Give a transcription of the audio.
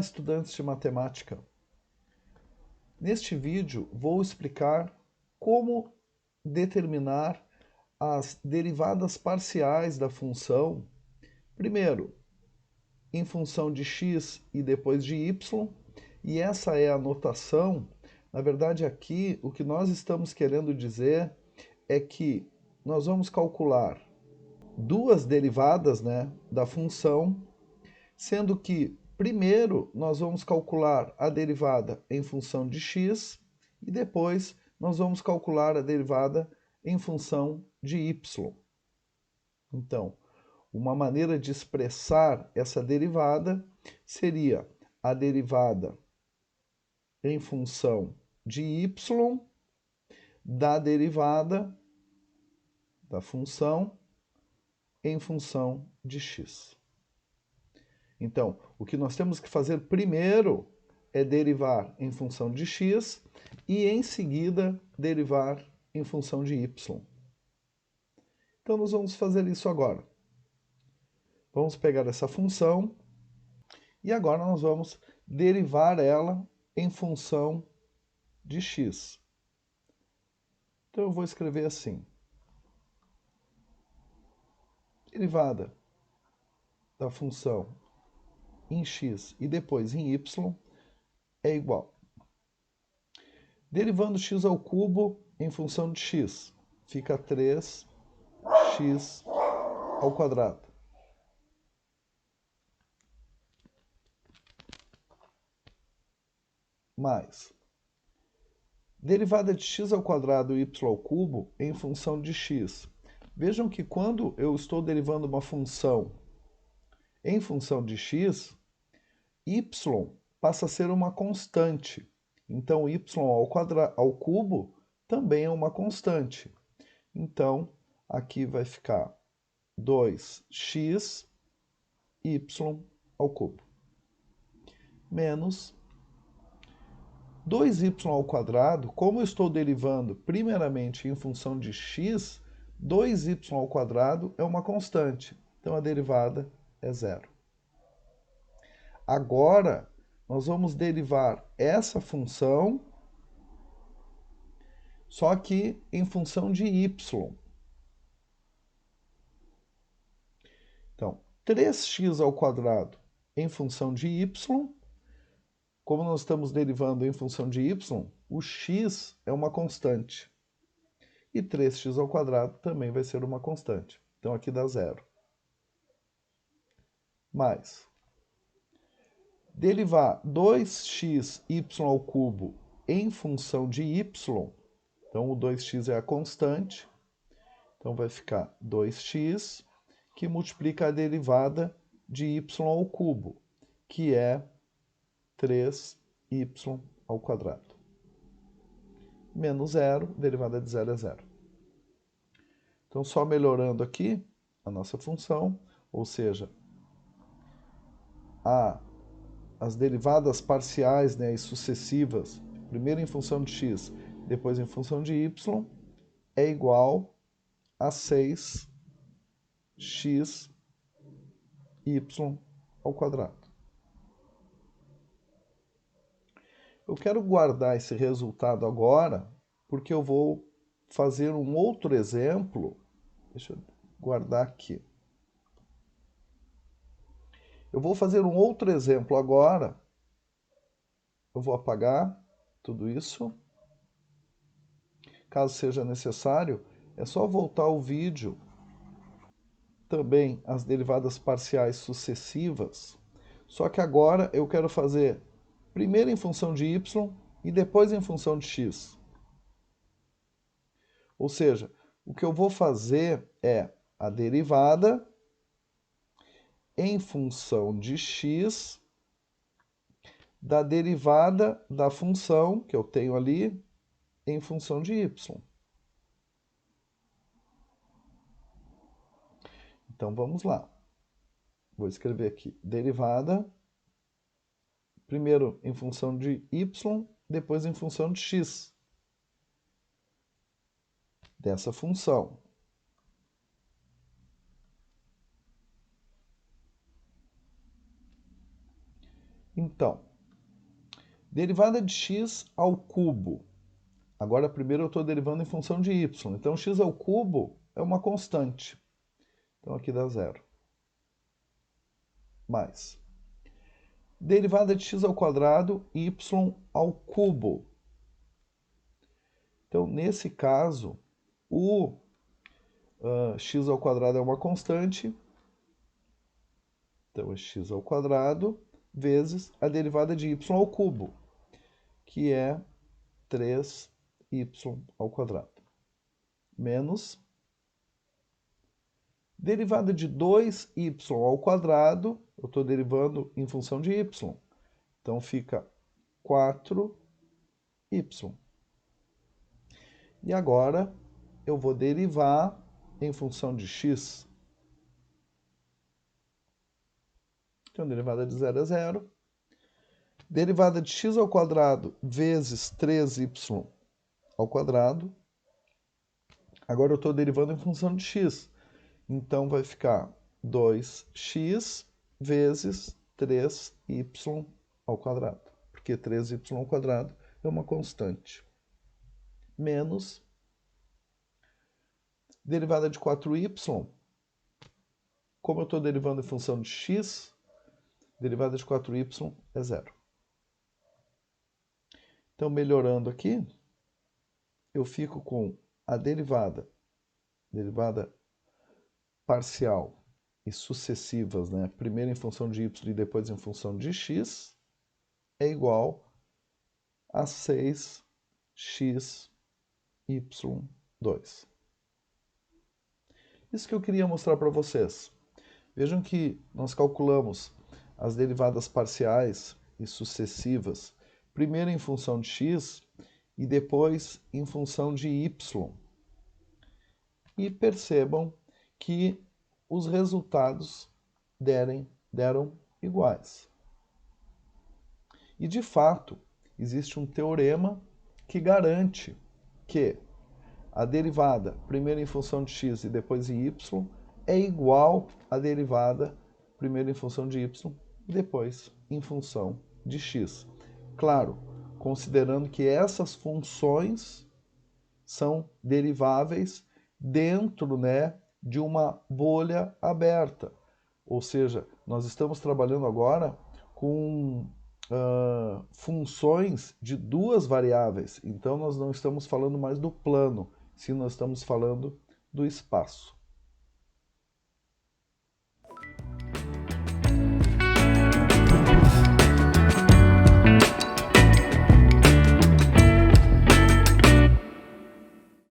estudantes de matemática! Neste vídeo vou explicar como determinar as derivadas parciais da função, primeiro em função de x e depois de y, e essa é a notação. Na verdade, aqui o que nós estamos querendo dizer é que nós vamos calcular duas derivadas, da função, sendo que primeiro nós vamos calcular a derivada em função de x e depois nós vamos calcular a derivada em função de y. Então, uma maneira de expressar essa derivada seria a derivada em função de y da derivada da função em função de x. Então, o que nós temos que fazer primeiro é derivar em função de x e, em seguida, derivar em função de y. Então, nós vamos fazer isso agora. Vamos pegar essa função e agora nós vamos derivar ela em função de x. Então, eu vou escrever assim. Derivada da função em x e depois em y é igual. Derivando x ao cubo em função de x, fica 3x ao quadrado. Mais derivada de x ao quadrado e y ao cubo em função de x. Vejam que quando eu estou derivando uma função em função de x, y passa a ser uma constante. Então, y ao cubo também é uma constante. Então, aqui vai ficar 2x y ao cubo menos 2y ao quadrado. Como eu estou derivando primeiramente em função de x, 2y ao quadrado é uma constante. Então, a derivada é zero. Agora, nós vamos derivar essa função, só que em função de y. Então, 3x ao quadrado em função de y. Como nós estamos derivando em função de y, o x é uma constante. E 3x ao quadrado também vai ser uma constante. Então, aqui dá zero. Mais derivar 2xy ao cubo em função de y. Então, o 2x é a constante. Então, vai ficar 2x, que multiplica a derivada de y ao cubo, que é 3y ao quadrado. Menos zero, derivada de zero é zero. Então, só melhorando aqui a nossa função, ou seja, as derivadas parciais, e sucessivas, primeiro em função de x, depois em função de y, é igual a 6x y ao quadrado. Eu quero guardar esse resultado agora, porque eu vou fazer um outro exemplo. Deixa eu guardar aqui. Eu vou fazer um outro exemplo agora. Eu vou apagar tudo isso. Caso seja necessário, é só voltar o vídeo. Também as derivadas parciais sucessivas. Só que agora eu quero fazer primeiro em função de y e depois em função de x. Ou seja, o que eu vou fazer é a derivada em função de x da derivada da função que eu tenho ali em função de y. Então, vamos lá. Vou escrever aqui, derivada, primeiro em função de y, depois em função de x, dessa função. Então, derivada de x ao cubo. Agora, primeiro eu estou derivando em função de y. Então, x ao cubo é uma constante. Então, aqui dá zero. Mais. Derivada de x ao quadrado, y ao cubo. Então, nesse caso, o x ao quadrado é uma constante. Então, é x ao quadrado vezes a derivada de y ao cubo, que é 3y ao quadrado. Menos derivada de 2y ao quadrado, eu estou derivando em função de y. Então, fica 4y. E agora, eu vou derivar em função de x. Então, derivada de 0 é 0. Derivada de x ao quadrado vezes 3y ao quadrado. Agora eu estou derivando em função de x. Então vai ficar 2x vezes 3y ao quadrado. Porque 3y ao quadrado é uma constante. Menos derivada de 4y. Como eu estou derivando em função de x, derivada de 4y é 0. Então, melhorando aqui, eu fico com a derivada parcial e sucessivas, né? Primeiro em função de y e depois em função de x, é igual a 6xy2. Isso que eu queria mostrar para vocês. Vejam que nós calculamos as derivadas parciais e sucessivas, primeiro em função de x e depois em função de y. E percebam que os resultados deram iguais. E, de fato, existe um teorema que garante que a derivada, primeiro em função de x e depois em y, é igual à derivada, primeiro em função de y e depois em função de x. Claro, considerando que essas funções são deriváveis dentro, né, de uma bolha aberta. Ou seja, nós estamos trabalhando agora com funções de duas variáveis. Então, nós não estamos falando mais do plano, sim, nós estamos falando do espaço.